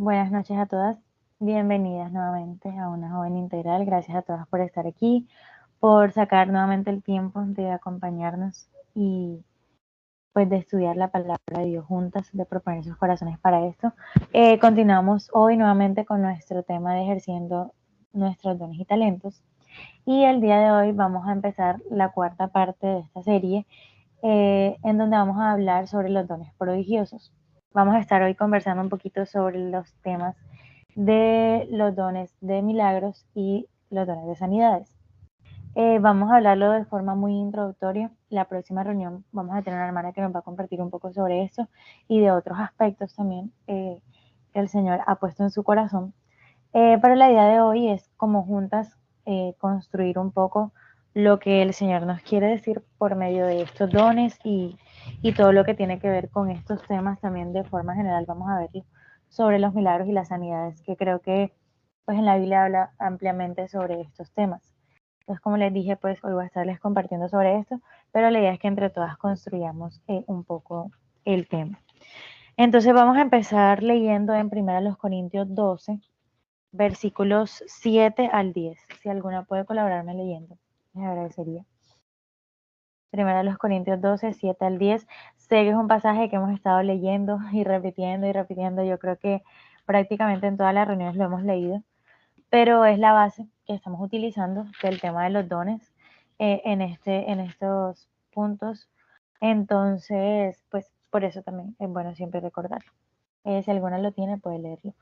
Buenas noches a todas. Bienvenidas nuevamente a Una Joven Integral. Gracias a todas por estar aquí, por sacar nuevamente el tiempo de acompañarnos y pues de estudiar la palabra de Dios juntas, de proponer sus corazones para esto. Continuamos hoy nuevamente con nuestro tema de ejerciendo nuestros dones y talentos. Y el día de hoy vamos a empezar la cuarta parte de esta serie, en donde vamos a hablar sobre los dones prodigiosos. Vamos a estar hoy conversando un poquito sobre los temas de los dones de milagros y los dones de sanidades. Vamos a hablarlo de forma muy introductoria. La próxima reunión vamos a tener una hermana que nos va a compartir un poco sobre esto y de otros aspectos también que el Señor ha puesto en su corazón. Pero la idea de hoy es como juntas construir un poco lo que el Señor nos quiere decir por medio de estos dones y todo lo que tiene que ver con estos temas también de forma general. Vamos a ver sobre los milagros y las sanidades, que creo que pues en la Biblia habla ampliamente sobre estos temas. Entonces, como les dije, pues hoy voy a estarles compartiendo sobre esto, pero la idea es que entre todas construyamos un poco el tema. Entonces vamos a empezar leyendo en 1 Corintios 12, versículos 7 al 10. Si alguna puede colaborarme leyendo, les agradecería. 1 Corintios 12, 7 al 10. Sé que es un pasaje que hemos estado leyendo y repitiendo y repitiendo. Yo creo que prácticamente en todas las reuniones lo hemos leído, pero es la base que estamos utilizando del tema de los dones en estos puntos. Entonces, pues por eso también es bueno siempre recordarlo. Si alguna lo tiene, puede leerlo.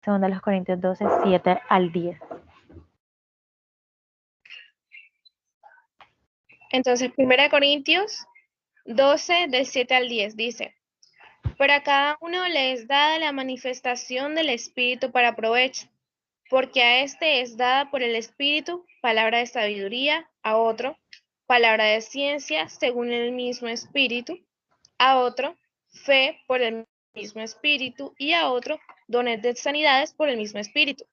2 Corintios 12, 7 al 10. Entonces, 1 Corintios 12, del 7 al 10, dice: pero a cada uno le es dada la manifestación del Espíritu para provecho, porque a este es dada por el Espíritu palabra de sabiduría, a otro palabra de ciencia según el mismo Espíritu, a otro fe por el mismo Espíritu, y a otro dones de sanidades por el mismo Espíritu,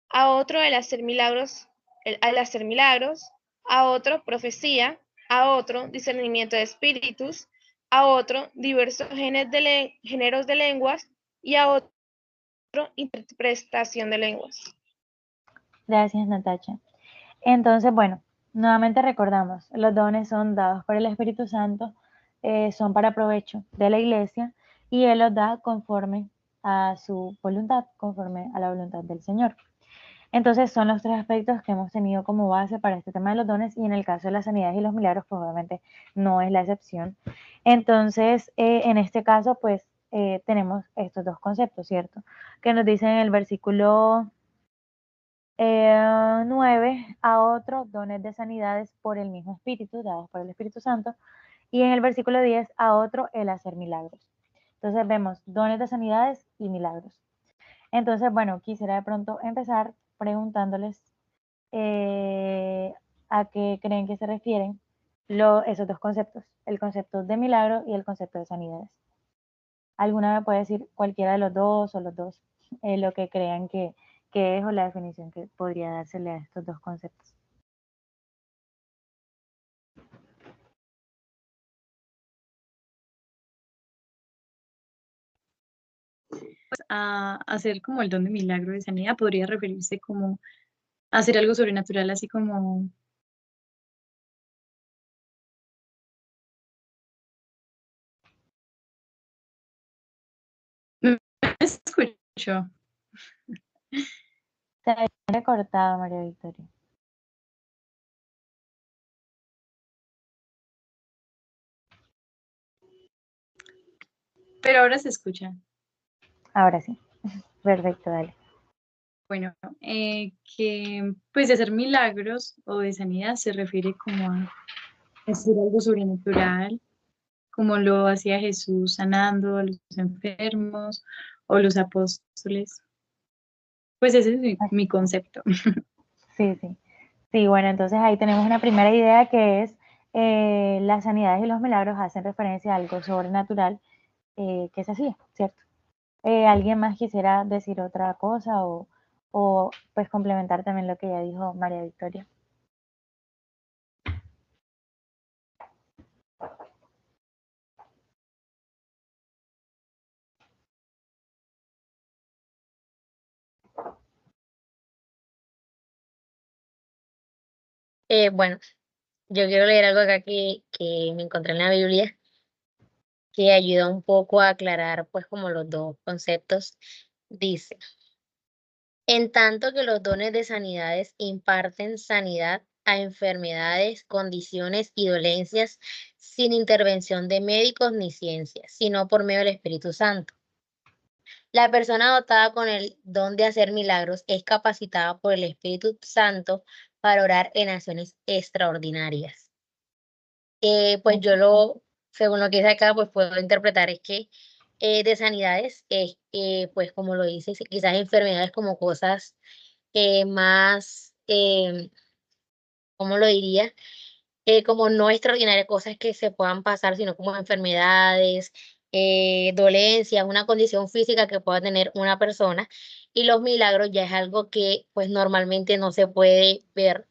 a otro el hacer milagros, a otro profecía, a otro discernimiento de espíritus, a otro diversos géneros de lenguas, y a otro interpretación de lenguas. Gracias, Natacha. Entonces, bueno, nuevamente recordamos, los dones son dados por el Espíritu Santo, son para provecho de la iglesia y Él los da conforme a su voluntad, conforme a la voluntad del Señor. Entonces, son los tres aspectos que hemos tenido como base para este tema de los dones y en el caso de las sanidades y los milagros, pues obviamente no es la excepción. Entonces, en este caso, pues tenemos estos dos conceptos, ¿cierto? Que nos dicen en el versículo 9, a otro dones de sanidades por el mismo Espíritu, dados por el Espíritu Santo, y en el versículo 10, a otro el hacer milagros. Entonces vemos dones de sanidades y milagros. Entonces, bueno, quisiera de pronto empezar preguntándoles a qué creen que se refieren esos dos conceptos, el concepto de milagro y el concepto de sanidades. ¿Alguna me puede decir cualquiera de los dos o los dos, lo que crean que es o la definición que podría dársele a estos dos conceptos? A hacer como el don de milagro de sanidad podría referirse como a hacer algo sobrenatural, así como... ¿Me escucho? Se ha recortado, María Victoria. Pero ahora se escucha. Ahora sí. Perfecto, dale. Bueno, que pues de hacer milagros o de sanidad se refiere como a hacer algo sobrenatural, como lo hacía Jesús sanando a los enfermos o los apóstoles. Pues ese es mi concepto. Sí, sí. Sí, bueno, entonces ahí tenemos una primera idea que es las sanidades y los milagros hacen referencia a algo sobrenatural que se hacía, ¿cierto? ¿Alguien más quisiera decir otra cosa o pues complementar también lo que ya dijo María Victoria? Bueno, yo quiero leer algo acá que me encontré en la Biblia que ayuda un poco a aclarar pues como los dos conceptos. Dice, en tanto que los dones de sanidades imparten sanidad a enfermedades, condiciones y dolencias sin intervención de médicos ni ciencias, sino por medio del Espíritu Santo. La persona dotada con el don de hacer milagros es capacitada por el Espíritu Santo para orar en acciones extraordinarias. Pues yo según lo que dice acá, pues puedo interpretar es que de sanidades es, pues como lo dice, quizás enfermedades como cosas más, ¿cómo lo diría? Como no extraordinarias, cosas que se puedan pasar, sino como enfermedades, dolencias, una condición física que pueda tener una persona. Y los milagros ya es algo que pues normalmente no se puede ver.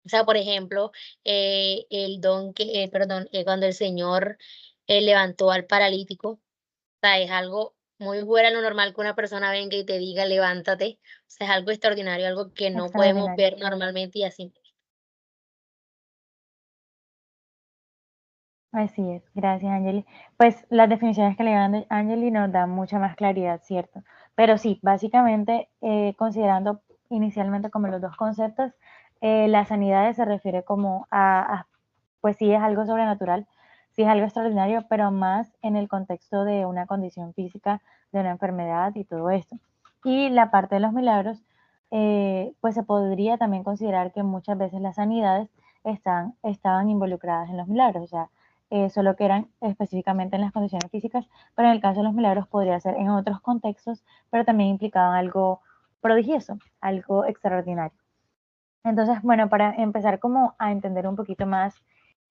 O sea, por ejemplo, el don que, perdón, cuando el Señor levantó al paralítico, o sea, es algo muy fuera de lo normal que una persona venga y te diga, levántate. O sea, es algo extraordinario, algo que no podemos Extraordinario. ver normalmente y así. Así es, gracias Angeli. Pues las definiciones que le dan Angeli nos dan mucha más claridad, ¿cierto? Pero sí, básicamente, considerando inicialmente como los dos conceptos, la sanidad se refiere como pues sí es algo sobrenatural, sí es algo extraordinario, pero más en el contexto de una condición física, de una enfermedad y todo esto. Y la parte de los milagros, pues se podría también considerar que muchas veces las sanidades estaban involucradas en los milagros, o sea, solo que eran específicamente en las condiciones físicas, pero en el caso de los milagros podría ser en otros contextos, pero también implicaban algo prodigioso, algo extraordinario. Entonces, bueno, para empezar como a entender un poquito más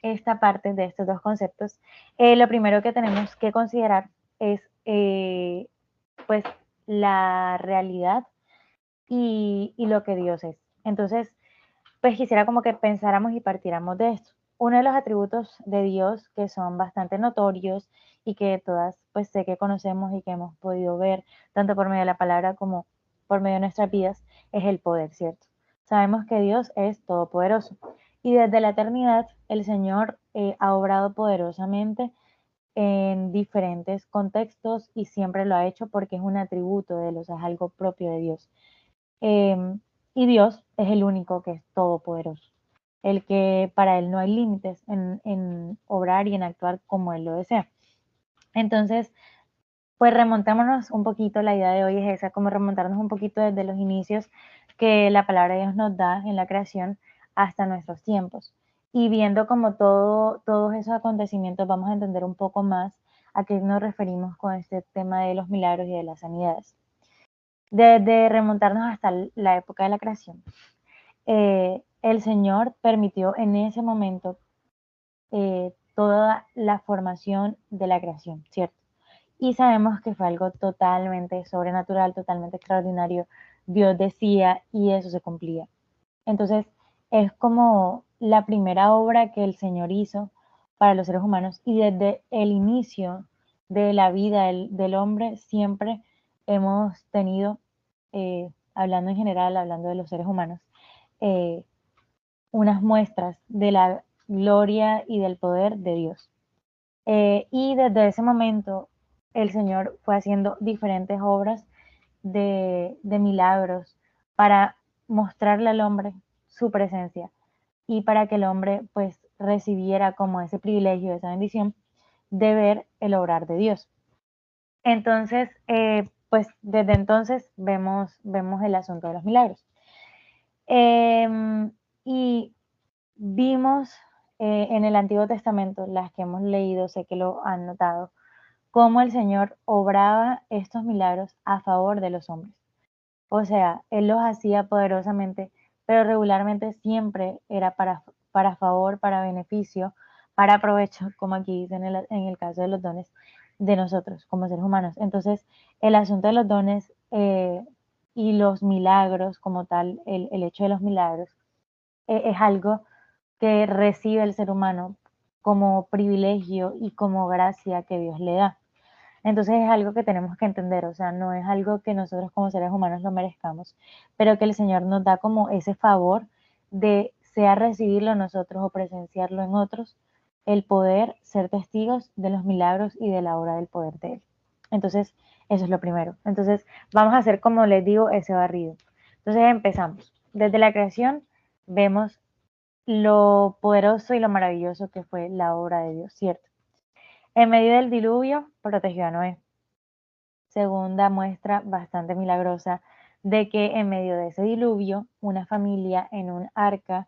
esta parte de estos dos conceptos, lo primero que tenemos que considerar es pues la realidad y lo que Dios es. Entonces, pues quisiera como que pensáramos y partiéramos de esto. Uno de los atributos de Dios que son bastante notorios y que todas pues sé que conocemos y que hemos podido ver tanto por medio de la palabra como por medio de nuestras vidas es el poder, ¿cierto? Sabemos que Dios es todopoderoso y desde la eternidad el Señor ha obrado poderosamente en diferentes contextos y siempre lo ha hecho porque es un atributo de Él, o sea, es algo propio de Dios. Eh, y Dios es el único que es todopoderoso, el que para Él no hay límites en obrar y en actuar como Él lo desea. Entonces, pues remontémonos un poquito, la idea de hoy es esa, como remontarnos un poquito desde los inicios que la palabra de Dios nos da en la creación hasta nuestros tiempos. Y viendo como todos esos acontecimientos, vamos a entender un poco más a qué nos referimos con este tema de los milagros y de las sanidades. Desde remontarnos hasta la época de la creación, el Señor permitió en ese momento toda la formación de la creación, ¿cierto? Y sabemos que fue algo totalmente sobrenatural, totalmente extraordinario. Dios decía y eso se cumplía. Entonces, es como la primera obra que el Señor hizo para los seres humanos y desde el inicio de la vida del hombre siempre hemos tenido, hablando en general, hablando de los seres humanos, eh, unas muestras de la gloria y del poder de Dios. Y desde ese momento el Señor fue haciendo diferentes obras de milagros para mostrarle al hombre su presencia y para que el hombre pues recibiera como ese privilegio, esa bendición de ver el obrar de Dios. Entonces, pues desde entonces vemos el asunto de los milagros. Y vimos en el Antiguo Testamento, las que hemos leído, sé que lo han notado, cómo el Señor obraba estos milagros a favor de los hombres. O sea, Él los hacía poderosamente, pero regularmente siempre era para favor, para beneficio, para provecho, como aquí dice en el caso de los dones de nosotros como seres humanos. Entonces, el asunto de los dones y los milagros como tal, el hecho de los milagros, es algo que recibe el ser humano como privilegio y como gracia que Dios le da. Entonces es algo que tenemos que entender, o sea, no es algo que nosotros como seres humanos lo merezcamos, pero que el Señor nos da como ese favor de sea recibirlo nosotros o presenciarlo en otros, el poder ser testigos de los milagros y de la obra del poder de Él. Entonces, eso es lo primero. Entonces, vamos a hacer, como les digo, ese barrido. Entonces, empezamos. Desde la creación vemos lo poderoso y lo maravilloso que fue la obra de Dios, ¿cierto? En medio del diluvio, protegió a Noé. Segunda muestra bastante milagrosa de que en medio de ese diluvio, una familia en un arca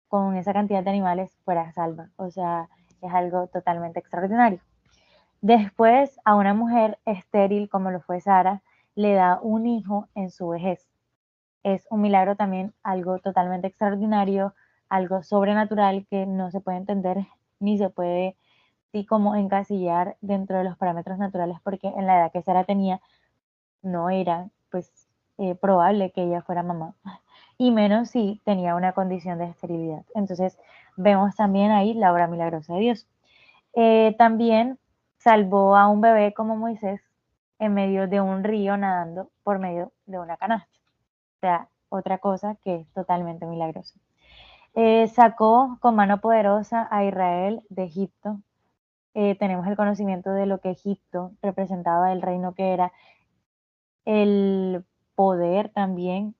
con esa cantidad de animales fuera salva. O sea, es algo totalmente extraordinario. Después, a una mujer estéril como lo fue Sara, le da un hijo en su vejez. Es un milagro también, algo totalmente extraordinario, algo sobrenatural que no se puede entender ni se puede sí como encasillar dentro de los parámetros naturales, porque en la edad que Sara tenía no era pues probable que ella fuera mamá, y menos si tenía una condición de esterilidad. Entonces vemos también ahí la obra milagrosa de Dios. También salvó a un bebé como Moisés en medio de un río nadando por medio de una canasta. O sea, otra cosa que es totalmente milagrosa. Sacó con mano poderosa a Israel de Egipto. Tenemos el conocimiento de lo que Egipto representaba, el reino que era, el poder también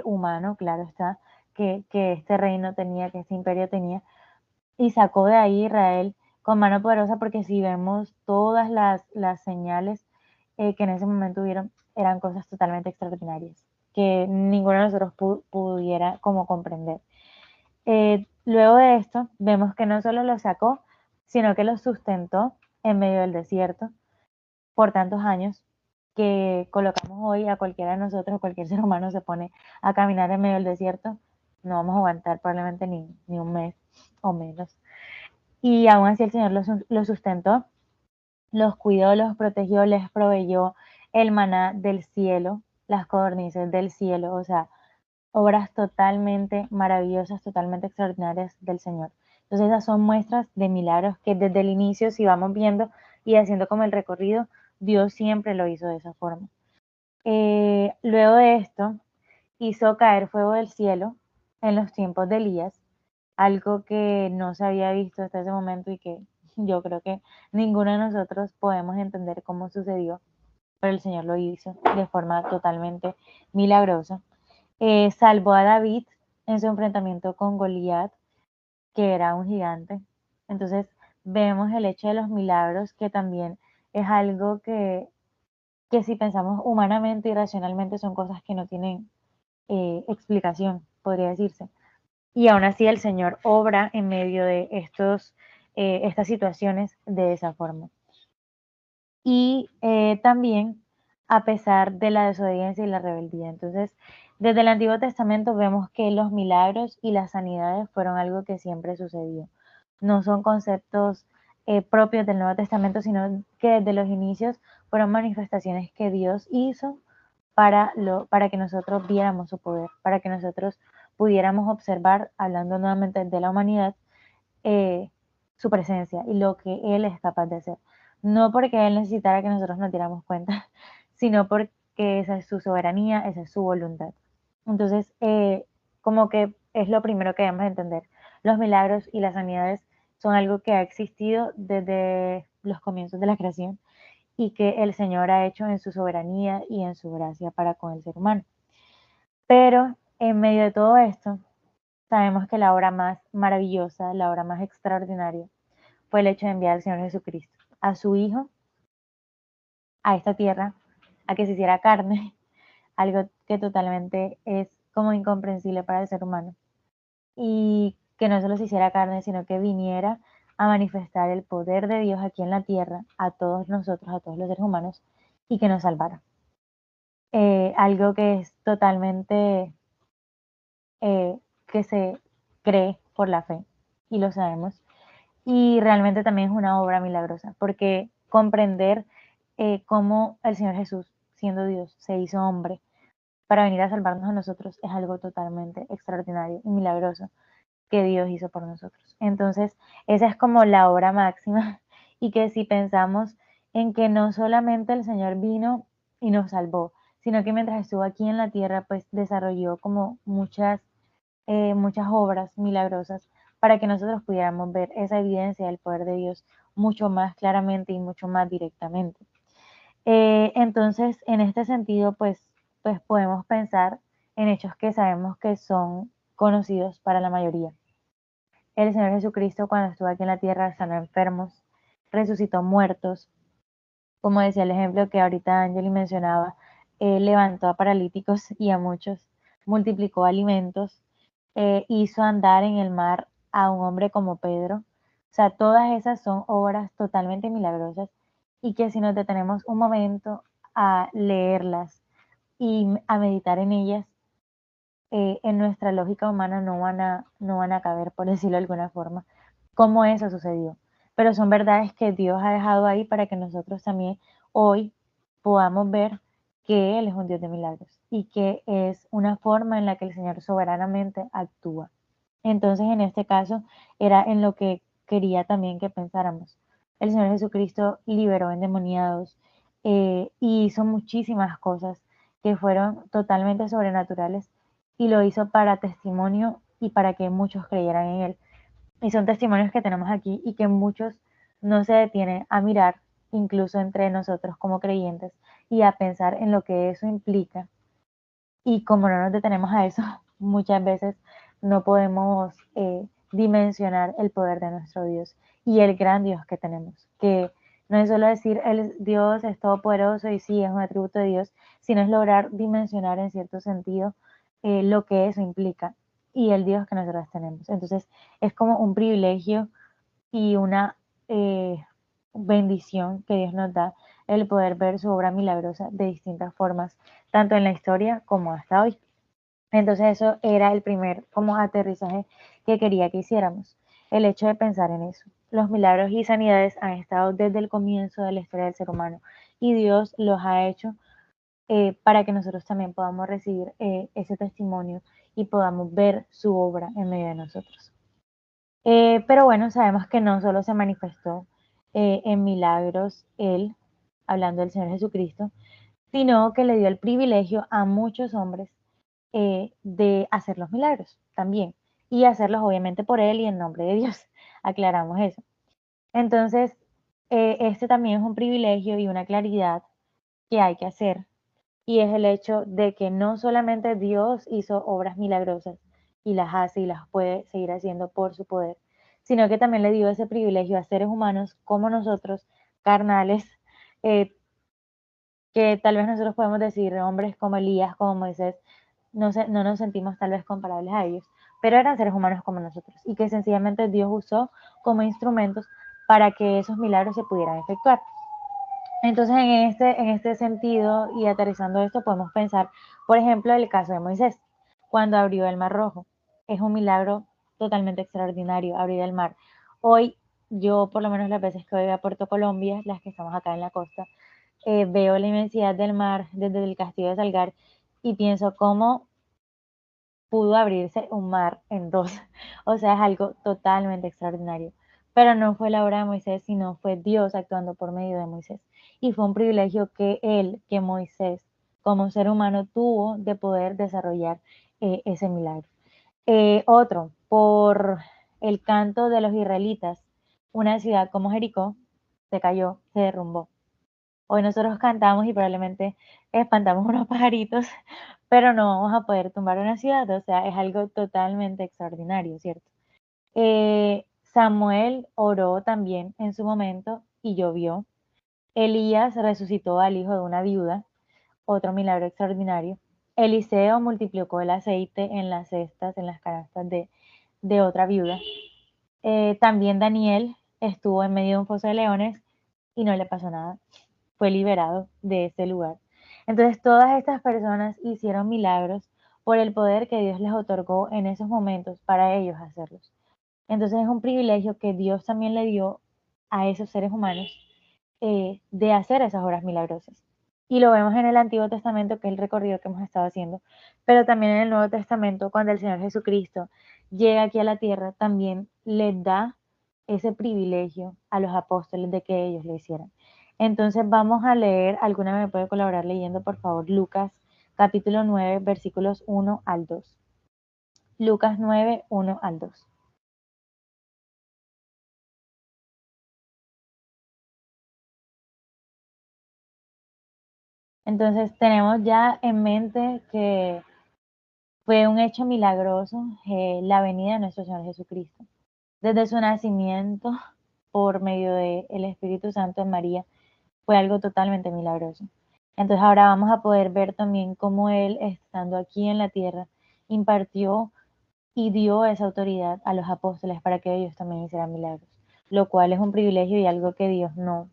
humano, claro está, que este reino tenía, que este imperio tenía, y sacó de ahí Israel con mano poderosa, porque si vemos todas las señales que en ese momento hubieron, eran cosas totalmente extraordinarias, que ninguno de nosotros pudiera como comprender. Luego de esto, vemos que no solo lo sacó, sino que lo sustentó en medio del desierto por tantos años, que colocamos hoy a cualquiera de nosotros, cualquier ser humano se pone a caminar en medio del desierto, no vamos a aguantar probablemente ni un mes o menos. Y aún así el Señor los sustentó, los cuidó, los protegió, les proveyó el maná del cielo, las codornices del cielo, o sea, obras totalmente maravillosas, totalmente extraordinarias del Señor. Entonces esas son muestras de milagros que desde el inicio, si vamos viendo y haciendo como el recorrido, Dios siempre lo hizo de esa forma. Luego de esto, hizo caer fuego del cielo en los tiempos de Elías, algo que no se había visto hasta ese momento y que yo creo que ninguno de nosotros podemos entender cómo sucedió, pero el Señor lo hizo de forma totalmente milagrosa. Salvó a David en su enfrentamiento con Goliat, que era un gigante. Entonces vemos el hecho de los milagros, que también es algo que si pensamos humanamente y racionalmente son cosas que no tienen explicación, podría decirse. Y aún así el Señor obra en medio de estas situaciones de esa forma. Y también a pesar de la desobediencia y la rebeldía. Entonces, desde el Antiguo Testamento vemos que los milagros y las sanidades fueron algo que siempre sucedió. No son conceptos propios del Nuevo Testamento, sino que desde los inicios fueron manifestaciones que Dios hizo para que nosotros viéramos su poder, para que nosotros pudiéramos observar, hablando nuevamente de la humanidad, su presencia y lo que Él es capaz de hacer. No porque Él necesitara que nosotros nos diéramos cuenta, sino porque esa es su soberanía, esa es su voluntad. Entonces, como que es lo primero que debemos entender. Los milagros y las sanidades son algo que ha existido desde los comienzos de la creación y que el Señor ha hecho en su soberanía y en su gracia para con el ser humano. Pero en medio de todo esto, sabemos que la obra más maravillosa, la obra más extraordinaria, fue el hecho de enviar al Señor Jesucristo, a su Hijo, a esta tierra, a que se hiciera carne, algo que totalmente es como incomprensible para el ser humano. Y que no solo se hiciera carne, sino que viniera a manifestar el poder de Dios aquí en la tierra, a todos nosotros, a todos los seres humanos, y que nos salvara. Algo que es totalmente que se cree por la fe, y lo sabemos. Y realmente también es una obra milagrosa, porque comprender cómo el Señor Jesús, siendo Dios, se hizo hombre para venir a salvarnos a nosotros es algo totalmente extraordinario y milagroso que Dios hizo por nosotros. Entonces, esa es como la obra máxima, y que si pensamos en que no solamente el Señor vino y nos salvó, sino que mientras estuvo aquí en la tierra, pues desarrolló como muchas muchas obras milagrosas para que nosotros pudiéramos ver esa evidencia del poder de Dios mucho más claramente y mucho más directamente. Entonces, en este sentido, pues podemos pensar en hechos que sabemos que son conocidos para la mayoría. El Señor Jesucristo, cuando estuvo aquí en la tierra, sanó enfermos, resucitó muertos, como decía el ejemplo que ahorita Angeli mencionaba, levantó a paralíticos y a muchos, multiplicó alimentos, hizo andar en el mar a un hombre como Pedro. O sea, todas esas son obras totalmente milagrosas y que si nos detenemos un momento a leerlas y a meditar en ellas, en nuestra lógica humana no van a caber, por decirlo de alguna forma, cómo eso sucedió. Pero son verdades que Dios ha dejado ahí para que nosotros también hoy podamos ver que Él es un Dios de milagros y que es una forma en la que el Señor soberanamente actúa. Entonces, en este caso, era en lo que quería también que pensáramos. El Señor Jesucristo liberó endemoniados y hizo muchísimas cosas que fueron totalmente sobrenaturales y lo hizo para testimonio y para que muchos creyeran en Él. Y son testimonios que tenemos aquí y que muchos no se detienen a mirar, incluso entre nosotros como creyentes, y a pensar en lo que eso implica. Y como no nos detenemos a eso, muchas veces no podemos dimensionar el poder de nuestro Dios y el gran Dios que tenemos, que no es solo decir el Dios es todopoderoso y sí es un atributo de Dios, sino es lograr dimensionar en cierto sentido lo que eso implica y el Dios que nosotros tenemos. Entonces es como un privilegio y una bendición que Dios nos da el poder ver su obra milagrosa de distintas formas, tanto en la historia como hasta hoy. Entonces eso era el primer como aterrizaje que quería que hiciéramos, el hecho de pensar en eso. Los milagros y sanidades han estado desde el comienzo de la historia del ser humano y Dios los ha hecho para que nosotros también podamos recibir ese testimonio y podamos ver su obra en medio de nosotros. Pero bueno, sabemos que no solo se manifestó en milagros Él, hablando del Señor Jesucristo, sino que le dio el privilegio a muchos hombres de hacer los milagros también, y hacerlos obviamente por Él y en nombre de Dios. Aclaramos eso. Entonces, este también es un privilegio y una claridad que hay que hacer, y es el hecho de que no solamente Dios hizo obras milagrosas y las hace y las puede seguir haciendo por su poder, sino que también le dio ese privilegio a seres humanos como nosotros, carnales, eh, que tal vez nosotros podemos decir hombres como Elías, como Moisés, no nos sentimos tal vez comparables a ellos, pero eran seres humanos como nosotros y que sencillamente Dios usó como instrumentos para que esos milagros se pudieran efectuar. Entonces, en este sentido y aterrizando esto, podemos pensar, por ejemplo, el caso de Moisés, cuando abrió el Mar Rojo. Es un milagro totalmente extraordinario, abrir el mar. Hoy, yo, por lo menos las veces que voy a Puerto Colombia, las que estamos acá en la costa, veo la inmensidad del mar desde el castillo de Salgar y pienso cómo pudo abrirse un mar en dos. O sea, es algo totalmente extraordinario. Pero no fue la obra de Moisés, sino fue Dios actuando por medio de Moisés. Y fue un privilegio que él, que Moisés, como ser humano, tuvo de poder desarrollar ese milagro. Otro, por el canto de los israelitas, una ciudad como Jericó se cayó, se derrumbó. Hoy nosotros cantamos y probablemente espantamos unos pajaritos, pero no vamos a poder tumbar una ciudad, o sea, es algo totalmente extraordinario, ¿cierto? Samuel oró también en su momento y llovió. Elías resucitó al hijo de una viuda, otro milagro extraordinario. Eliseo multiplicó el aceite en las cestas, en las canastas de otra viuda. También Daniel estuvo en medio de un foso de leones y no le pasó nada. Fue liberado de ese lugar. Entonces todas estas personas hicieron milagros por el poder que Dios les otorgó en esos momentos para ellos hacerlos. Entonces es un privilegio que Dios también le dio a esos seres humanos de hacer esas obras milagrosas. Y lo vemos en el Antiguo Testamento, que es el recorrido que hemos estado haciendo, pero también en el Nuevo Testamento, cuando el Señor Jesucristo llega aquí a la tierra, también les da ese privilegio a los apóstoles de que ellos lo hicieran. Entonces vamos a leer, ¿alguna me puede colaborar leyendo, por favor, Lucas capítulo 9, versículos 1 al 2? Lucas 9, 1 al 2. Entonces tenemos ya en mente que fue un hecho milagroso la venida de nuestro Señor Jesucristo. Desde su nacimiento, por medio del Espíritu Santo en María, fue algo totalmente milagroso. Entonces ahora vamos a poder ver también cómo Él, estando aquí en la tierra, impartió y dio esa autoridad a los apóstoles para que ellos también hicieran milagros, lo cual es un privilegio y algo que Dios no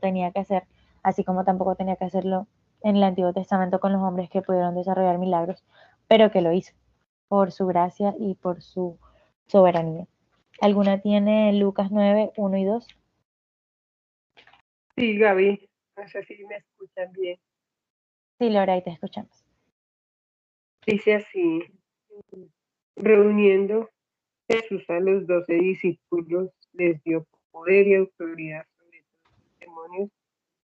tenía que hacer, así como tampoco tenía que hacerlo en el Antiguo Testamento con los hombres que pudieron desarrollar milagros, pero que lo hizo por su gracia y por su soberanía. ¿Alguna tiene Lucas 9, 1 y 2? Sí, Gaby, no sé si me escuchan bien. Sí, Laura, ahí te escuchamos. Dice así, reuniendo Jesús a los 12 discípulos, les dio poder y autoridad sobre todos los demonios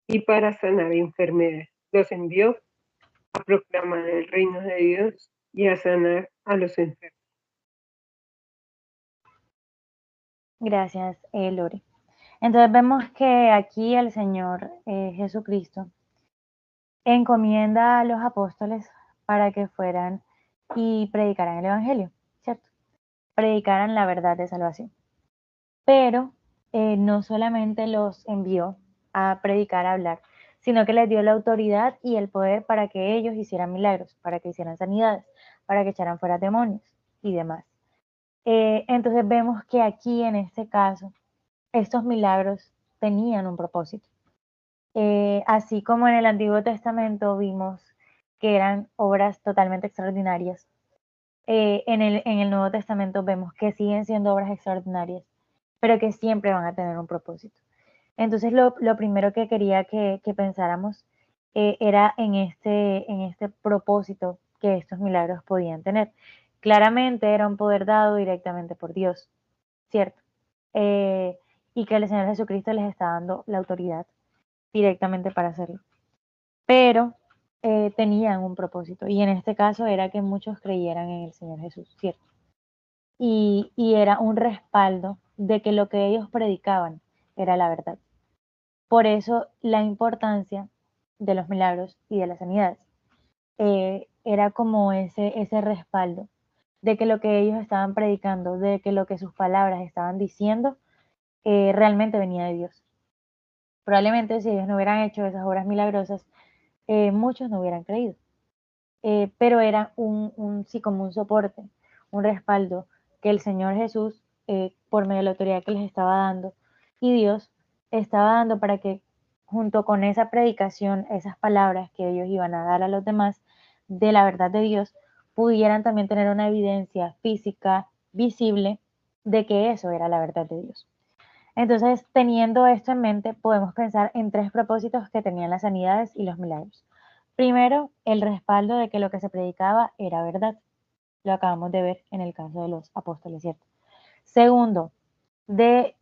y para sanar enfermedades. Los envió a proclamar el reino de Dios y a sanar a los enfermos. Gracias, Lore. Entonces vemos que aquí el Señor Jesucristo encomienda a los apóstoles para que fueran y predicaran el Evangelio, ¿cierto? Predicaran la verdad de salvación. Pero no solamente los envió a predicar, a hablar, sino que les dio la autoridad y el poder para que ellos hicieran milagros, para que hicieran sanidades, para que echaran fuera demonios y demás. Entonces vemos que aquí en este caso, estos milagros tenían un propósito. Así como en el Antiguo Testamento vimos que eran obras totalmente extraordinarias, en el Nuevo Testamento vemos que siguen siendo obras extraordinarias, pero que siempre van a tener un propósito. Entonces lo primero que quería que pensáramos era en este propósito que estos milagros podían tener. Claramente era un poder dado directamente por Dios, ¿cierto? Y que el Señor Jesucristo les está dando la autoridad directamente para hacerlo. Pero tenían un propósito y en este caso era que muchos creyeran en el Señor Jesús, ¿cierto? Y era un respaldo de que lo que ellos predicaban era la verdad. Por eso la importancia de los milagros y de las sanidades. Era como ese respaldo de que lo que ellos estaban predicando, de que lo que sus palabras estaban diciendo, realmente venía de Dios. Probablemente si ellos no hubieran hecho esas obras milagrosas, muchos no hubieran creído. Pero era sí, como un soporte, un respaldo que el Señor Jesús, por medio de la autoridad que les estaba dando, y Dios estaba dando para que junto con esa predicación, esas palabras que ellos iban a dar a los demás de la verdad de Dios, pudieran también tener una evidencia física, visible, de que eso era la verdad de Dios. Entonces, teniendo esto en mente, podemos pensar en tres propósitos que tenían las sanidades y los milagros. Primero, el respaldo de que lo que se predicaba era verdad. Lo acabamos de ver en el caso de los apóstoles, ¿cierto? Segundo, el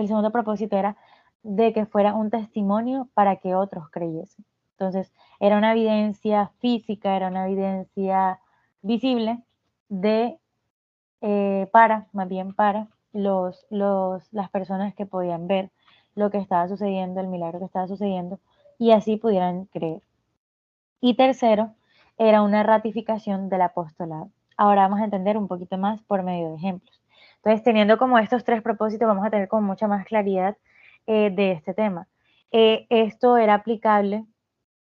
segundo propósito era de que fuera un testimonio para que otros creyesen. Entonces, era una evidencia física, era una evidencia visible de, más bien para las personas que podían ver lo que estaba sucediendo, el milagro que estaba sucediendo, y así pudieran creer. Y tercero, era una ratificación del apostolado. Ahora vamos a entender un poquito más por medio de ejemplos. Entonces, teniendo como estos tres propósitos, vamos a tener con mucha más claridad de este tema. Esto era aplicable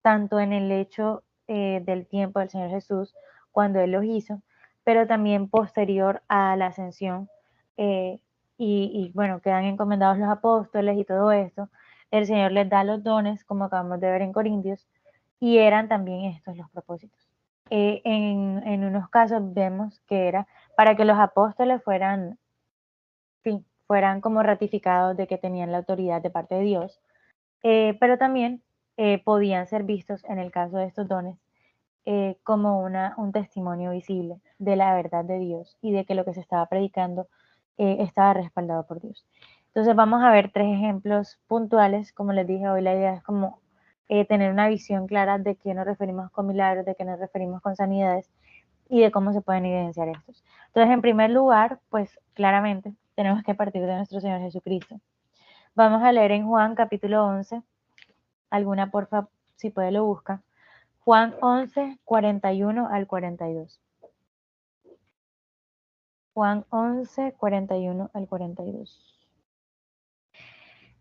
tanto en el hecho del tiempo del Señor Jesús, cuando Él los hizo, pero también posterior a la ascensión, bueno, quedan encomendados los apóstoles y todo esto. El Señor les da los dones, como acabamos de ver en Corintios, y eran también estos los propósitos. En unos casos vemos que era para que los apóstoles fueran como ratificados de que tenían la autoridad de parte de Dios, pero también podían ser vistos en el caso de estos dones como un testimonio visible de la verdad de Dios y de que lo que se estaba predicando estaba respaldado por Dios. Entonces vamos a ver tres ejemplos puntuales. Como les dije, hoy la idea es como tener una visión clara de qué nos referimos con milagros, de qué nos referimos con sanidades y de cómo se pueden evidenciar estos. Entonces, en primer lugar, pues claramente tenemos que partir de nuestro Señor Jesucristo. Vamos a leer en Juan capítulo 11, alguna porfa, si puede lo busca. Juan 11, 41 al 42. Juan 11, 41 al 42.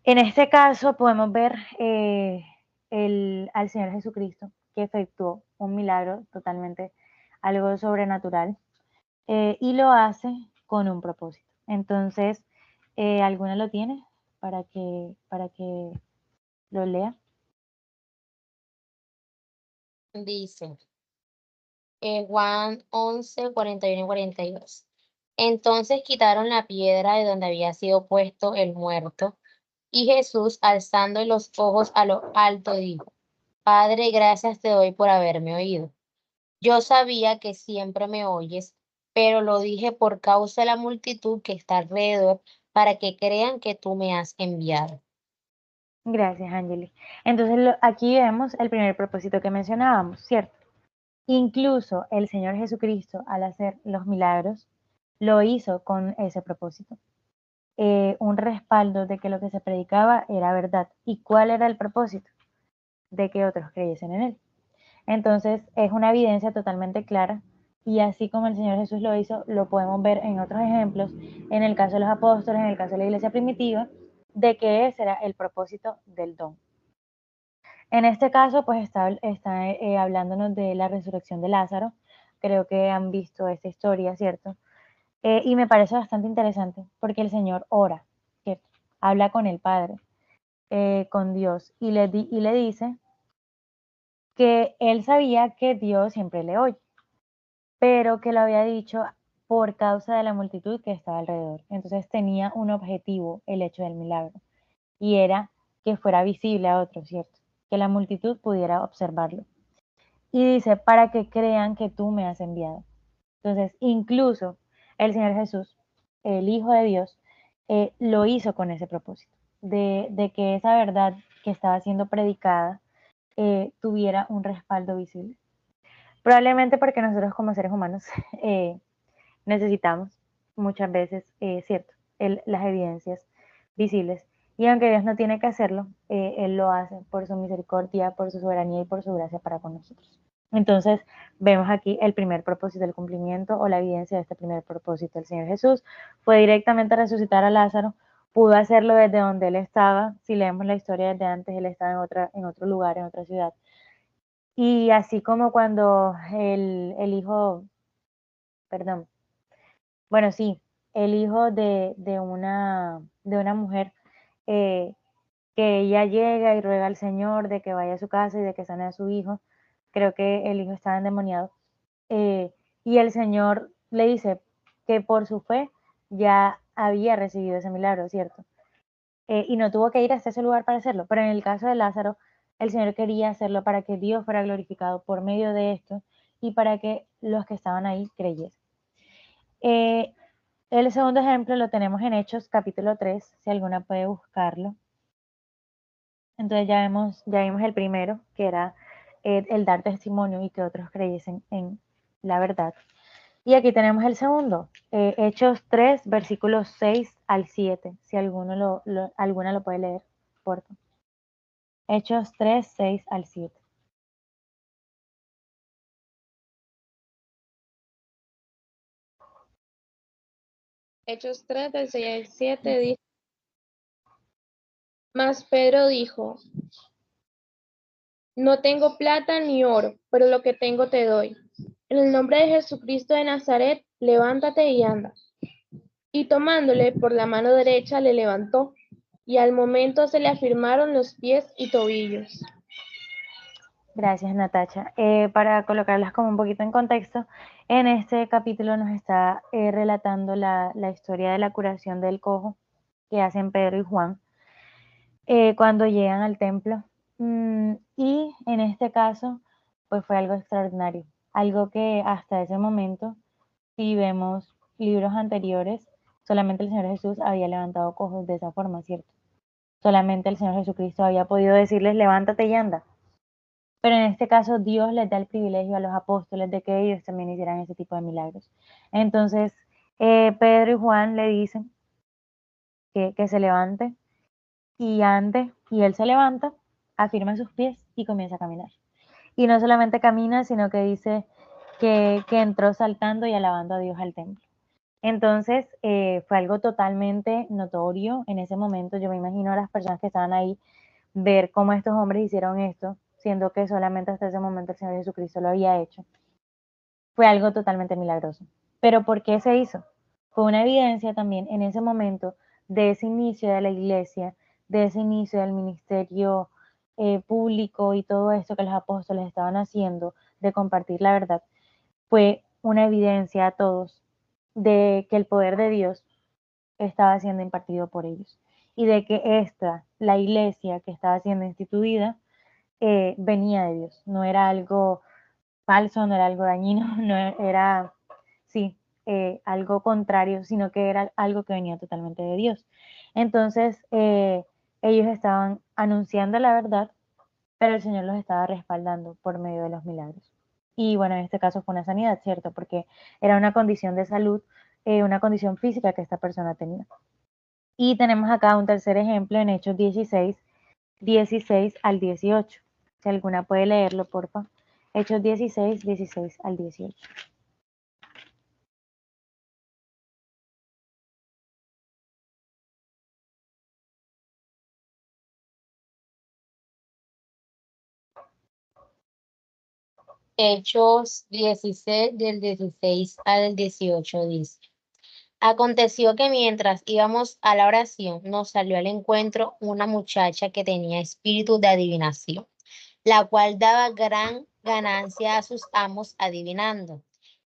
En este caso podemos ver al Señor Jesucristo que efectuó un milagro totalmente, algo sobrenatural, y lo hace con un propósito. Entonces, ¿alguna lo tiene para que lo lea? Dice Juan 11, 41 y 42. Entonces quitaron la piedra de donde había sido puesto el muerto, y Jesús, alzando los ojos a lo alto, dijo: Padre, gracias te doy por haberme oído. Yo sabía que siempre me oyes, pero lo dije por causa de la multitud que está alrededor, para que crean que tú me has enviado. Gracias, Angeli. Entonces, aquí vemos el primer propósito que mencionábamos, ¿cierto? Incluso el Señor Jesucristo, al hacer los milagros, lo hizo con ese propósito. Un respaldo de que lo que se predicaba era verdad. ¿Y cuál era el propósito? De que otros creyesen en él. Entonces, es una evidencia totalmente clara, y así como el Señor Jesús lo hizo, lo podemos ver en otros ejemplos, en el caso de los apóstoles, en el caso de la iglesia primitiva, de que ese era el propósito del don. En este caso, pues está hablándonos de la resurrección de Lázaro. Creo que han visto esta historia, ¿cierto? Y me parece bastante interesante porque el Señor ora, ¿cierto? Habla con el Padre, con Dios, y le dice que él sabía que Dios siempre le oye, pero que lo había dicho por causa de la multitud que estaba alrededor. Entonces tenía un objetivo el hecho del milagro, y era que fuera visible a otros, ¿cierto? Que la multitud pudiera observarlo. Y dice, para que crean que tú me has enviado. Entonces, incluso el Señor Jesús, el Hijo de Dios, lo hizo con ese propósito, de que esa verdad que estaba siendo predicada tuviera un respaldo visible. Probablemente porque nosotros como seres humanos necesitamos muchas veces, ¿cierto?, las evidencias visibles. Y aunque Dios no tiene que hacerlo, Él lo hace por su misericordia, por su soberanía y por su gracia para con nosotros. Entonces, vemos aquí el primer propósito del cumplimiento, o la evidencia de este primer propósito. El Señor Jesús fue directamente a resucitar a Lázaro, pudo hacerlo desde donde Él estaba. Si leemos la historia desde antes, Él estaba en otro lugar, en otra ciudad. Y así como cuando el hijo, perdón, bueno, sí, el hijo de una mujer, eh, que ella llega y ruega al Señor de que vaya a su casa y de que sane a su hijo. Creo que el hijo estaba endemoniado. Y el Señor le dice que por su fe ya había recibido ese milagro, ¿cierto? Y no tuvo que ir hasta ese lugar para hacerlo. Pero en el caso de Lázaro, el Señor quería hacerlo para que Dios fuera glorificado por medio de esto y para que los que estaban ahí creyesen. El segundo ejemplo lo tenemos en Hechos capítulo 3, si alguna puede buscarlo. Entonces ya vimos el primero, que era el dar testimonio y que otros creyesen en la verdad. Y aquí tenemos el segundo, Hechos 3, versículos 6 al 7, si alguna lo puede leer, por favor. Hechos 3, 6 al 7. Hechos 3, del 6 al 7 dice: Mas Pedro dijo: No tengo plata ni oro, pero lo que tengo te doy. En el nombre de Jesucristo de Nazaret, levántate y anda. Y tomándole por la mano derecha le levantó, y al momento se le afirmaron los pies y tobillos. Gracias, Natacha. Para colocarlas como un poquito en contexto, en este capítulo nos está relatando la historia de la curación del cojo que hacen Pedro y Juan cuando llegan al templo. Y en este caso, pues fue algo extraordinario, algo que hasta ese momento, si vemos libros anteriores, solamente el Señor Jesús había levantado cojos de esa forma, ¿cierto? Solamente el Señor Jesucristo había podido decirles, levántate y anda. pero en este caso Dios les da el privilegio a los apóstoles de que ellos también hicieran ese tipo de milagros. Entonces, Pedro y Juan le dicen que se levante y ande, y él se levanta, afirma sus pies y comienza a caminar. Y no solamente camina, sino que dice que entró saltando y alabando a Dios al templo. Entonces, fue algo totalmente notorio en ese momento. Yo me imagino a las personas que estaban ahí ver cómo estos hombres hicieron esto, siendo que solamente hasta ese momento el Señor Jesucristo lo había hecho. Fue algo totalmente milagroso. Pero ¿por qué se hizo? Fue una evidencia también en ese momento de ese inicio de la iglesia, de ese inicio del ministerio público y todo esto que los apóstoles estaban haciendo, de compartir la verdad. Fue una evidencia a todos de que el poder de Dios estaba siendo impartido por ellos y de que la iglesia que estaba siendo instituida, venía de Dios, no era algo falso, no era algo dañino, no era, sí, algo contrario, sino que era algo que venía totalmente de Dios. Entonces, ellos estaban anunciando la verdad, pero el Señor los estaba respaldando por medio de los milagros. Y bueno, en este caso fue una sanidad, ¿cierto? Porque era una condición de salud, una condición física que esta persona tenía. Y tenemos acá un tercer ejemplo en Hechos 16, 16 al 18. Si alguna puede leerlo, porfa. Hechos 16, 16 al 18. Hechos 16, del 16 al 18 dice. Aconteció que mientras íbamos a la oración, nos salió al encuentro una muchacha que tenía espíritu de adivinación, la cual daba gran ganancia a sus amos adivinando.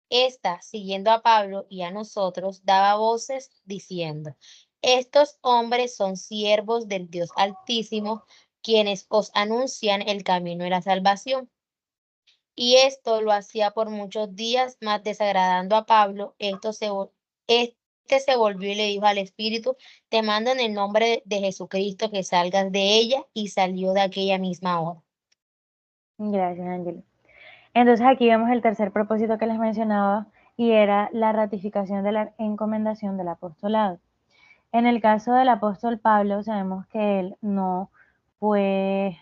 Esta, siguiendo a Pablo y a nosotros, daba voces diciendo: Estos hombres son siervos del Dios Altísimo, quienes os anuncian el camino de la salvación. Y esto lo hacía por muchos días, más desagradando a Pablo. Este se volvió y le dijo al espíritu: Te mando en el nombre de Jesucristo que salgas de ella, y salió de aquella misma hora. Gracias, Ángel. Entonces aquí vemos el tercer propósito que les mencionaba y era la ratificación de la encomendación del apostolado. En el caso del apóstol Pablo, sabemos que él no fue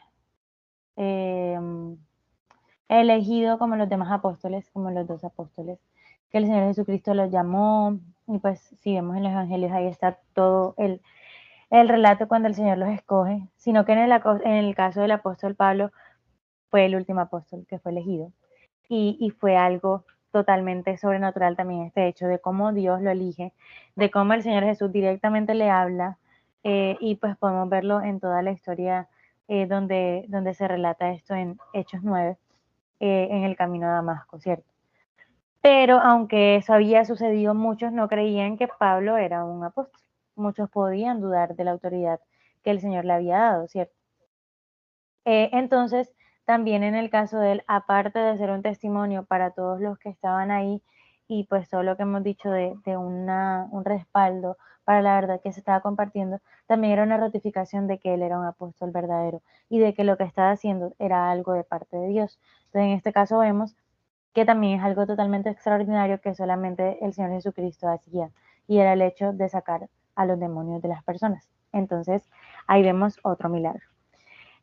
elegido como los demás apóstoles, como los 12 apóstoles, que el Señor Jesucristo los llamó, y pues si vemos en los evangelios ahí está todo el relato cuando el Señor los escoge, sino que en el caso del apóstol Pablo fue el último apóstol que fue elegido, y fue algo totalmente sobrenatural también este hecho de cómo Dios lo elige, de cómo el Señor Jesús directamente le habla, y pues podemos verlo en toda la historia donde se relata esto en Hechos 9, en el camino a Damasco, ¿cierto? Pero aunque eso había sucedido, muchos no creían que Pablo era un apóstol. Muchos podían dudar de la autoridad que el Señor le había dado, ¿cierto? Entonces, también en el caso de él, aparte de ser un testimonio para todos los que estaban ahí, y pues todo lo que hemos dicho de un respaldo para la verdad que se estaba compartiendo, también era una ratificación de que él era un apóstol verdadero y de que lo que estaba haciendo era algo de parte de Dios. Entonces, en este caso vemos que también es algo totalmente extraordinario que solamente el Señor Jesucristo hacía, y era el hecho de sacar a los demonios de las personas. Entonces, ahí vemos otro milagro.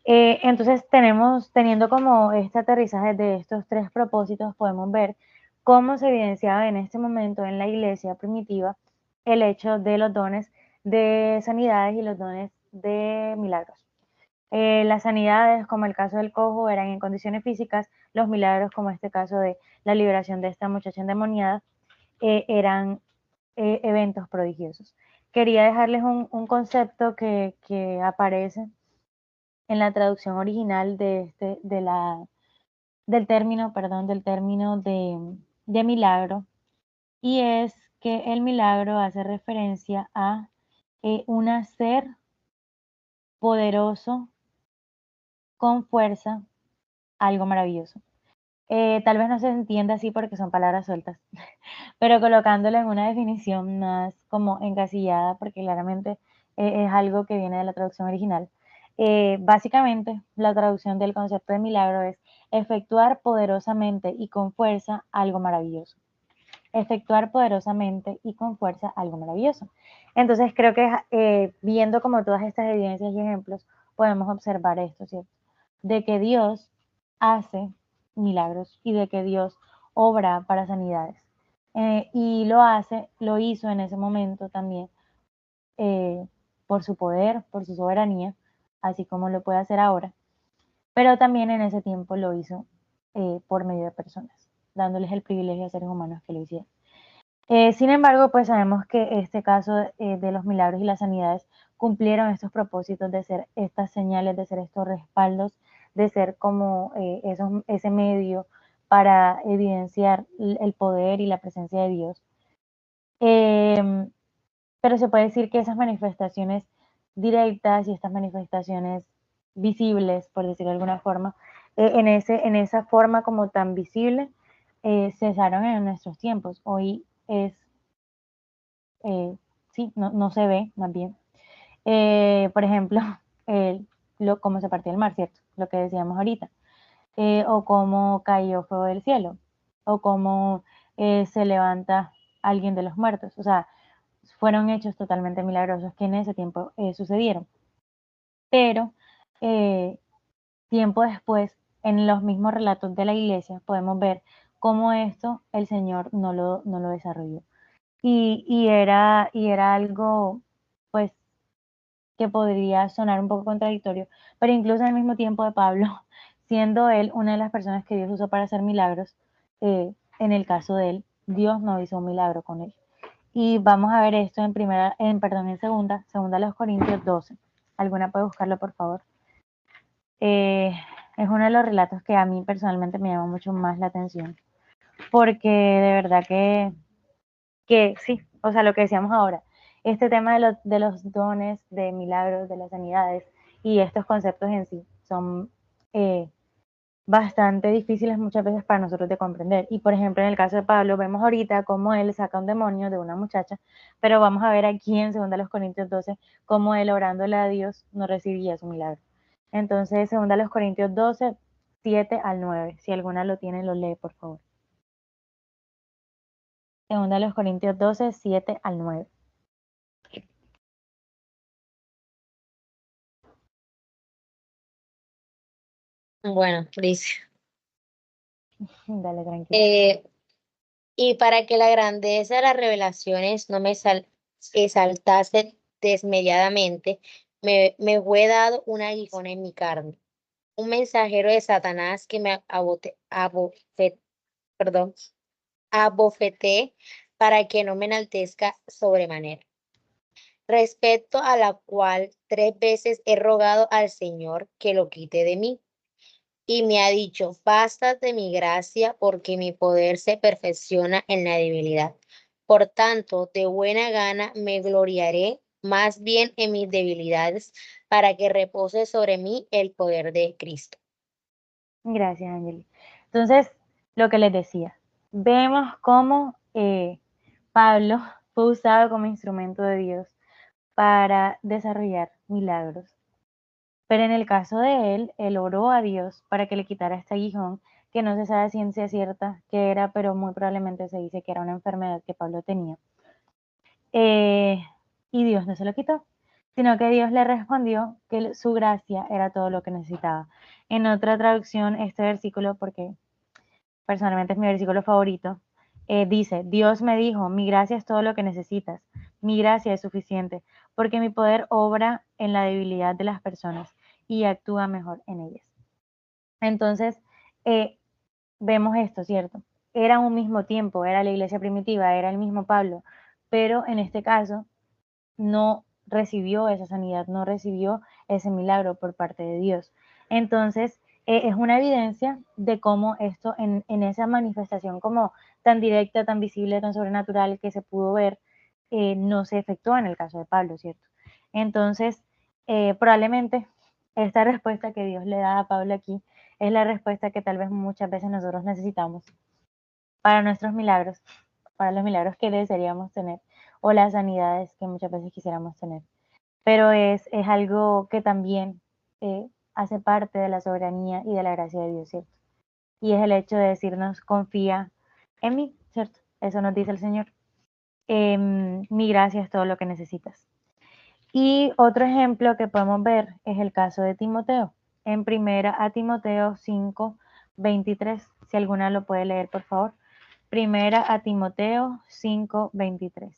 Entonces, teniendo como este aterrizaje de estos tres propósitos, podemos ver cómo se evidenciaba en este momento en la iglesia primitiva el hecho de los dones de sanidades y los dones de milagros. Las sanidades, como el caso del cojo, eran en condiciones físicas; los milagros, como este caso de la liberación de esta muchacha endemoniada, eran eventos prodigiosos. Quería dejarles un concepto que aparece en la traducción original del término de milagro, y es que el milagro hace referencia a un hacer poderoso, con fuerza, algo maravilloso. Tal vez no se entienda así porque son palabras sueltas, pero colocándolo en una definición más como encasillada, porque claramente es algo que viene de la traducción original. Básicamente, la traducción del concepto de milagro es efectuar poderosamente y con fuerza algo maravilloso. Efectuar poderosamente y con fuerza algo maravilloso. Entonces creo que viendo como todas estas evidencias y ejemplos, podemos observar esto, ¿cierto? De que Dios hace milagros y de que Dios obra para sanidades. Y lo hizo en ese momento también por su poder, por su soberanía, así como lo puede hacer ahora, pero también en ese tiempo lo hizo por medio de personas, dándoles el privilegio a seres humanos que lo hicieran. Sin embargo, pues sabemos que este caso de los milagros y las sanidades cumplieron estos propósitos de ser estas señales, de ser estos respaldos, de ser como ese medio para evidenciar el poder y la presencia de Dios. Pero se puede decir que esas manifestaciones directas y estas manifestaciones visibles, por decirlo de alguna forma, en esa forma como tan visible, cesaron en nuestros tiempos. Hoy sí, no se ve, más bien. Por ejemplo, cómo se partió el mar, ¿cierto? Lo que decíamos ahorita. O cómo cayó fuego del cielo, o cómo se levanta alguien de los muertos. O sea, fueron hechos totalmente milagrosos que en ese tiempo sucedieron. Pero tiempo después, en los mismos relatos de la iglesia, podemos ver cómo esto el Señor no lo desarrolló. Y era algo, pues, que podría sonar un poco contradictorio, pero incluso al mismo tiempo de Pablo, siendo él una de las personas que Dios usó para hacer milagros, en el caso de él, Dios no hizo un milagro con él. Y vamos a ver esto en segunda de los Corintios 12. ¿Alguna puede buscarlo, por favor? Es uno de los relatos que a mí personalmente me llama mucho más la atención, porque de verdad que sí, o sea, lo que decíamos ahora, este tema de los dones, de milagros, de las sanidades y estos conceptos en sí son bastante difíciles muchas veces para nosotros de comprender. Y por ejemplo, en el caso de Pablo, vemos ahorita cómo él saca un demonio de una muchacha, pero vamos a ver aquí en 2 Corintios 12 cómo él orándole a Dios no recibía su milagro. Entonces, 2 Corintios 12, 7 al 9, si alguna lo tiene, lo lee, por favor. 2 Corintios 12, 7 al 9. Bueno, dice. Dale, tranquilo. Y para que la grandeza de las revelaciones no me exaltase desmedidamente, me fue dado un aguijón en mi carne, un mensajero de Satanás que me abofeté para que no me enaltezca sobremanera. Respecto a la cual 3 veces he rogado al Señor que lo quite de mí. Y me ha dicho, bástate mi gracia, porque mi poder se perfecciona en la debilidad. Por tanto, de buena gana me gloriaré más bien en mis debilidades, para que repose sobre mí el poder de Cristo. Gracias, Angeli. Entonces, lo que les decía, vemos cómo Pablo fue usado como instrumento de Dios para desarrollar milagros. Pero en el caso de él oró a Dios para que le quitara este aguijón, que no se sabe a ciencia cierta qué era, pero muy probablemente se dice que era una enfermedad que Pablo tenía. Y Dios no se lo quitó, sino que Dios le respondió que su gracia era todo lo que necesitaba. En otra traducción, este versículo, porque personalmente es mi versículo favorito, dice, Dios me dijo, mi gracia es todo lo que necesitas, mi gracia es suficiente, porque mi poder obra en la debilidad de las personas y actúa mejor en ellas. Entonces, vemos esto, ¿cierto? Era un mismo tiempo, era la iglesia primitiva, era el mismo Pablo, pero en este caso no recibió esa sanidad, no recibió ese milagro por parte de Dios. Entonces, es una evidencia de cómo esto en esa manifestación como tan directa, tan visible, tan sobrenatural que se pudo ver, no se efectuó en el caso de Pablo, ¿cierto? Entonces, probablemente esta respuesta que Dios le da a Pablo aquí es la respuesta que tal vez muchas veces nosotros necesitamos para nuestros milagros, para los milagros que desearíamos tener o las sanidades que muchas veces quisiéramos tener. Pero es algo que también hace parte de la soberanía y de la gracia de Dios, ¿cierto? y es el hecho de decirnos, confía en mí, ¿cierto? Eso nos dice el Señor. Mi gracia es todo lo que necesitas. Y otro ejemplo que podemos ver es el caso de Timoteo. En primera a Timoteo 5:23, si alguna lo puede leer, por favor. Primera a Timoteo 5:23.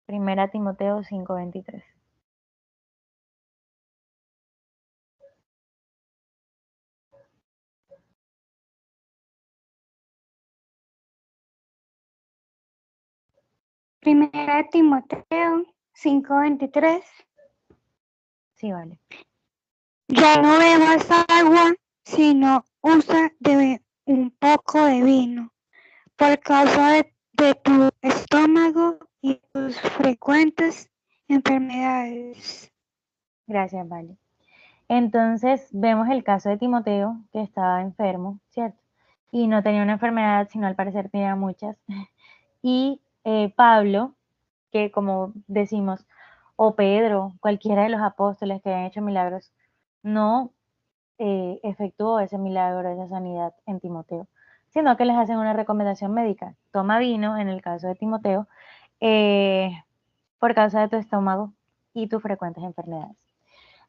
Primera a Timoteo 5:23. Primera de Timoteo 5:23. Sí, vale. Ya no bebas agua, sino usa un poco de vino, por causa de tu estómago y tus frecuentes enfermedades. Gracias, vale. Entonces vemos el caso de Timoteo, que estaba enfermo, ¿cierto? Y no tenía una enfermedad, sino al parecer tenía muchas. Y Pablo, que como decimos, o Pedro, cualquiera de los apóstoles que habían hecho milagros, no efectuó ese milagro, esa sanidad en Timoteo, sino que les hacen una recomendación médica. Toma vino, en el caso de Timoteo, por causa de tu estómago y tus frecuentes enfermedades.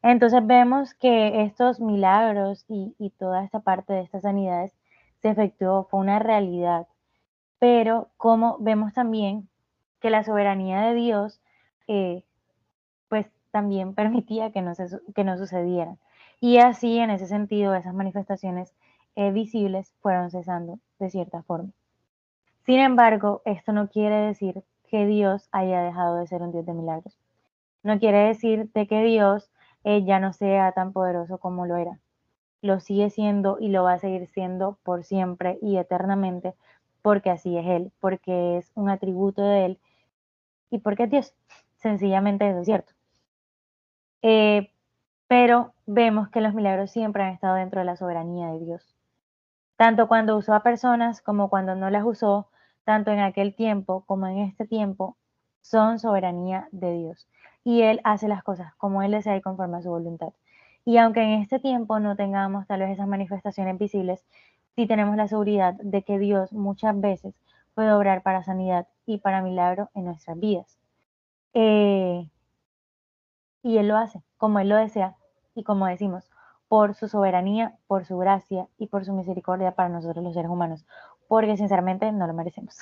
Entonces vemos que estos milagros y toda esta parte de estas sanidades se efectuó, fue una realidad, pero como vemos también que la soberanía de Dios pues también permitía que no sucedieran. Y así, en ese sentido, esas manifestaciones visibles fueron cesando de cierta forma. Sin embargo, esto no quiere decir que Dios haya dejado de ser un Dios de milagros. No quiere decir de que Dios ya no sea tan poderoso como lo era. Lo sigue siendo y lo va a seguir siendo por siempre y eternamente, porque así es Él, porque es un atributo de Él y porque es Dios. Sencillamente eso es cierto. Pero vemos que los milagros siempre han estado dentro de la soberanía de Dios. Tanto cuando usó a personas como cuando no las usó, tanto en aquel tiempo como en este tiempo, son soberanía de Dios. Y Él hace las cosas como Él desea y conforme a su voluntad. Y aunque en este tiempo no tengamos tal vez esas manifestaciones visibles, sí tenemos la seguridad de que Dios muchas veces puede obrar para sanidad y para milagro en nuestras vidas. Y Él lo hace como Él lo desea y como decimos, por su soberanía, por su gracia y por su misericordia para nosotros los seres humanos, porque sinceramente no lo merecemos,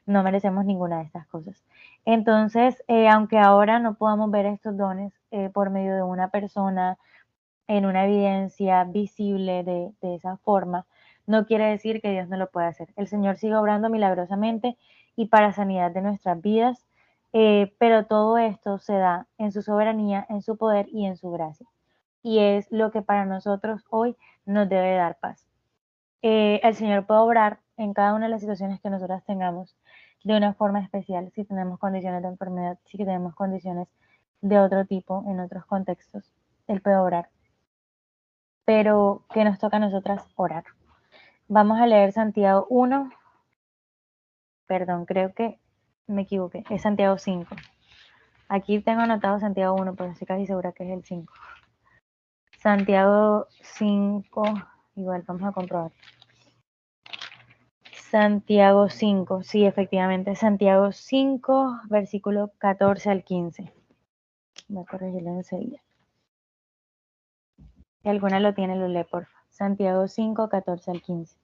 no merecemos ninguna de estas cosas. Entonces, aunque ahora no podamos ver estos dones por medio de una persona en una evidencia visible de esa forma, no quiere decir que Dios no lo pueda hacer. El Señor sigue obrando milagrosamente y para sanidad de nuestras vidas, pero todo esto se da en su soberanía, en su poder y en su gracia. Y es lo que para nosotros hoy nos debe dar paz. El Señor puede obrar en cada una de las situaciones que nosotras tengamos de una forma especial, si tenemos condiciones de enfermedad, si tenemos condiciones de otro tipo, en otros contextos, Él puede obrar. Pero que nos toca a nosotras orar. Vamos a leer Santiago 1, perdón, creo que me equivoqué, es Santiago 5. Aquí tengo anotado Santiago 1, pero estoy casi segura que es el 5. Santiago 5, igual vamos a comprobar. Santiago 5, sí, efectivamente, Santiago 5, versículo 14 al 15. Voy a corregirlo enseguida. Si alguna lo tiene, lo lee, por favor. Santiago 5, 14 al 15.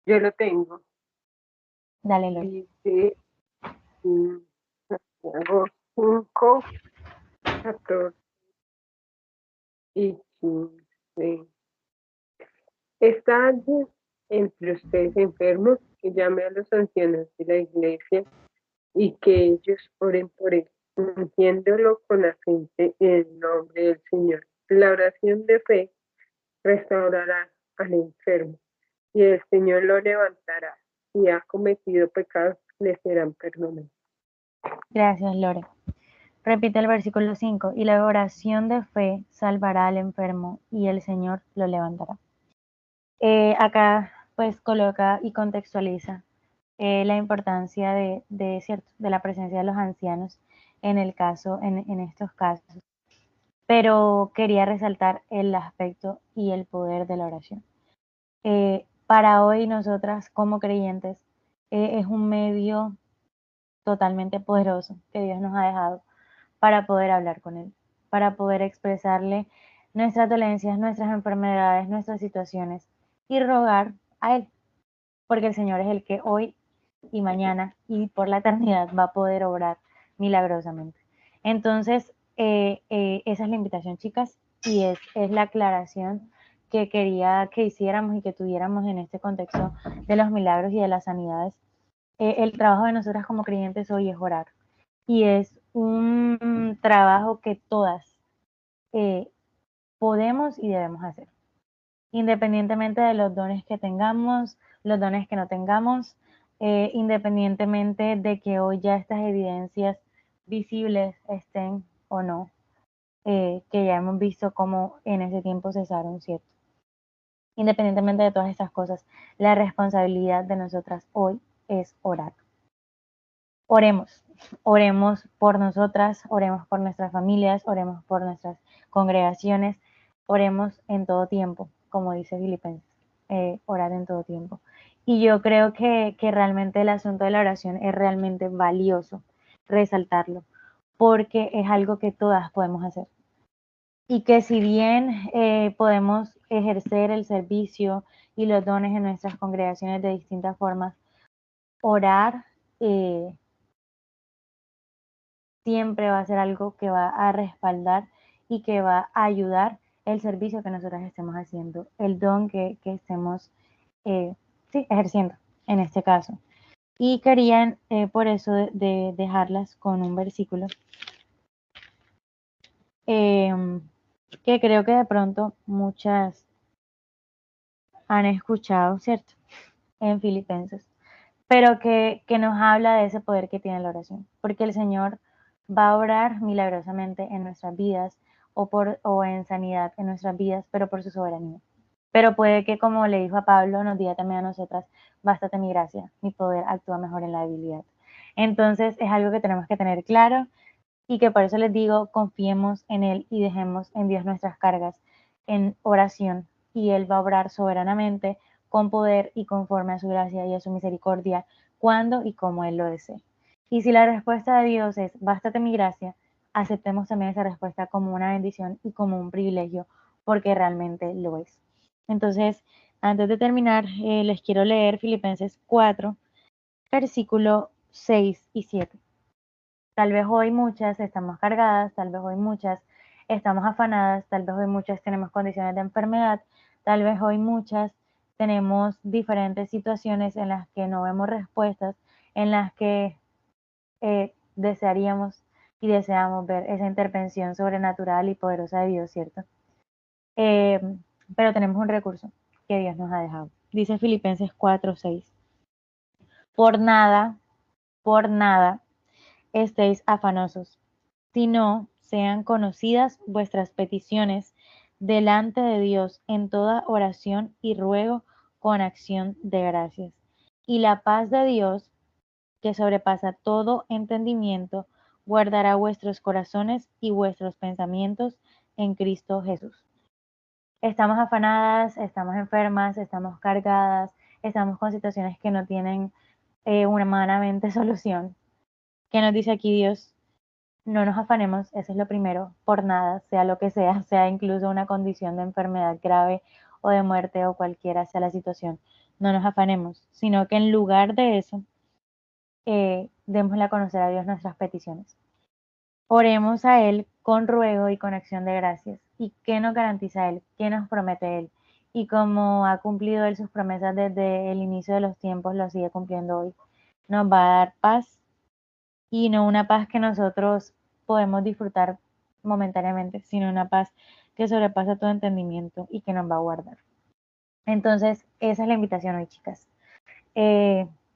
Yo lo tengo. Dale, Lore. Dice Santiago 5, 14 y 15. ¿Está alguien entre ustedes enfermos? Que llame a los ancianos de la iglesia y que ellos oren por él, ungiéndolo con aceite en el nombre del Señor. La oración de fe restaurará al enfermo y el Señor lo levantará. Si ha cometido pecados, le serán perdonados. Gracias, Lore. Repite el versículo 5, y la oración de fe salvará al enfermo y el Señor lo levantará. Acá pues coloca y contextualiza la importancia de la presencia de los ancianos en estos casos. pero quería resaltar el aspecto y el poder de la oración. Para hoy nosotras como creyentes es un medio totalmente poderoso que Dios nos ha dejado para poder hablar con Él, para poder expresarle nuestras dolencias, nuestras enfermedades, nuestras situaciones y rogar a Él, porque el Señor es el que hoy y mañana y por la eternidad va a poder obrar milagrosamente. Entonces, esa es la invitación, chicas, y es la aclaración que quería que hiciéramos y que tuviéramos en este contexto de los milagros y de las sanidades. El trabajo de nosotras como creyentes hoy es orar, y es un trabajo que todas podemos y debemos hacer, independientemente de los dones que tengamos, los dones que no tengamos, independientemente de que hoy ya estas evidencias visibles estén o no, que ya hemos visto cómo en ese tiempo cesaron, ¿cierto? Independientemente de todas estas cosas, la responsabilidad de nosotras hoy es orar. Oremos, oremos por nosotras, oremos por nuestras familias, oremos por nuestras congregaciones, oremos en todo tiempo, como dice Filipenses, orar en todo tiempo. Y yo creo que realmente el asunto de la oración es realmente valioso resaltarlo, porque es algo que todas podemos hacer. Y que si bien podemos ejercer el servicio y los dones en nuestras congregaciones de distintas formas, orar siempre va a ser algo que va a respaldar y que va a ayudar el servicio que nosotros estemos haciendo, el don que estemos ejerciendo en este caso. Y querían por eso de dejarlas con un versículo que creo que de pronto muchas han escuchado, ¿cierto? En Filipenses, pero que nos habla de ese poder que tiene la oración, porque el Señor va a obrar milagrosamente en nuestras vidas o en sanidad en nuestras vidas, pero por su soberanía. Pero puede que, como le dijo a Pablo, nos diga también a nosotras, bástate mi gracia, mi poder actúa mejor en la debilidad. Entonces es algo que tenemos que tener claro y que por eso les digo, confiemos en Él y dejemos en Dios nuestras cargas en oración, y Él va a obrar soberanamente con poder y conforme a su gracia y a su misericordia, cuando y como Él lo desee. Y si la respuesta de Dios es, bástate mi gracia, aceptemos también esa respuesta como una bendición y como un privilegio, porque realmente lo es. Entonces, antes de terminar, les quiero leer Filipenses 4, versículo 6 y 7. Tal vez hoy muchas estamos cargadas, tal vez hoy muchas estamos afanadas, tal vez hoy muchas tenemos condiciones de enfermedad, tal vez hoy muchas tenemos diferentes situaciones en las que no vemos respuestas, en las que desearíamos y deseamos ver esa intervención sobrenatural y poderosa de Dios, ¿cierto? Pero tenemos un recurso que Dios nos ha dejado. Dice Filipenses 4:6. Por nada estéis afanosos, sino sean conocidas vuestras peticiones delante de Dios en toda oración y ruego con acción de gracias. Y la paz de Dios, que sobrepasa todo entendimiento, guardará vuestros corazones y vuestros pensamientos en Cristo Jesús. Estamos afanadas, estamos enfermas, estamos cargadas, estamos con situaciones que no tienen humanamente solución. ¿Qué nos dice aquí Dios? No nos afanemos, eso es lo primero, por nada, sea lo que sea incluso una condición de enfermedad grave o de muerte o cualquiera sea la situación. No nos afanemos, sino que en lugar de eso, démosle a conocer a Dios nuestras peticiones. Oremos a Él con ruego y con acción de gracias. ¿Y qué nos garantiza Él? ¿Qué nos promete Él? Y como ha cumplido Él sus promesas desde el inicio de los tiempos, lo sigue cumpliendo hoy. Nos va a dar paz, y no una paz que nosotros podemos disfrutar momentáneamente, sino una paz que sobrepasa todo entendimiento y que nos va a guardar. Entonces, esa es la invitación hoy, chicas.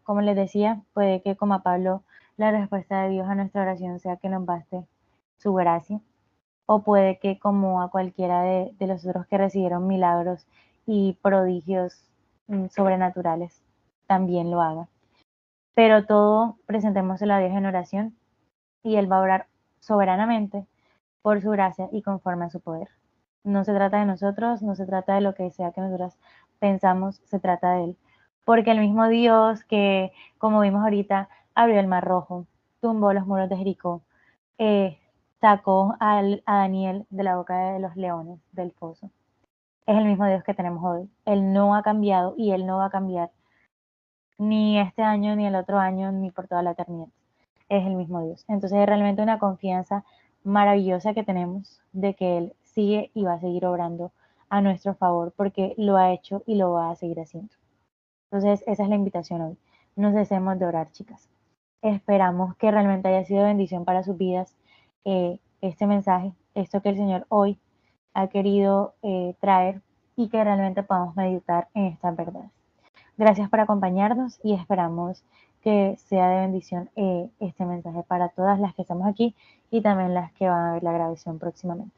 Como les decía, puede que como a Pablo la respuesta de Dios a nuestra oración sea que nos baste su gracia, o puede que como a cualquiera de los otros que recibieron milagros y prodigios sobrenaturales, también lo haga. Pero todo presentémoselo a Dios en oración y Él va a orar soberanamente, por su gracia y conforme a su poder. No se trata de nosotros, no se trata de lo que sea que nosotros pensamos, se trata de Él. Porque el mismo Dios que, como vimos ahorita, abrió el Mar Rojo, tumbó los muros de Jericó, sacó a Daniel de la boca de los leones del foso. Es el mismo Dios que tenemos hoy. Él no ha cambiado y Él no va a cambiar ni este año, ni el otro año, ni por toda la eternidad. Es el mismo Dios. Entonces es realmente una confianza maravillosa que tenemos de que Él sigue y va a seguir obrando a nuestro favor porque lo ha hecho y lo va a seguir haciendo. Entonces esa es la invitación hoy. No cesemos de orar, chicas. Esperamos que realmente haya sido bendición para sus vidas este mensaje, esto que el Señor hoy ha querido traer y que realmente podamos meditar en estas verdades. Gracias por acompañarnos y esperamos que sea de bendición este mensaje para todas las que estamos aquí y también las que van a ver la grabación próximamente.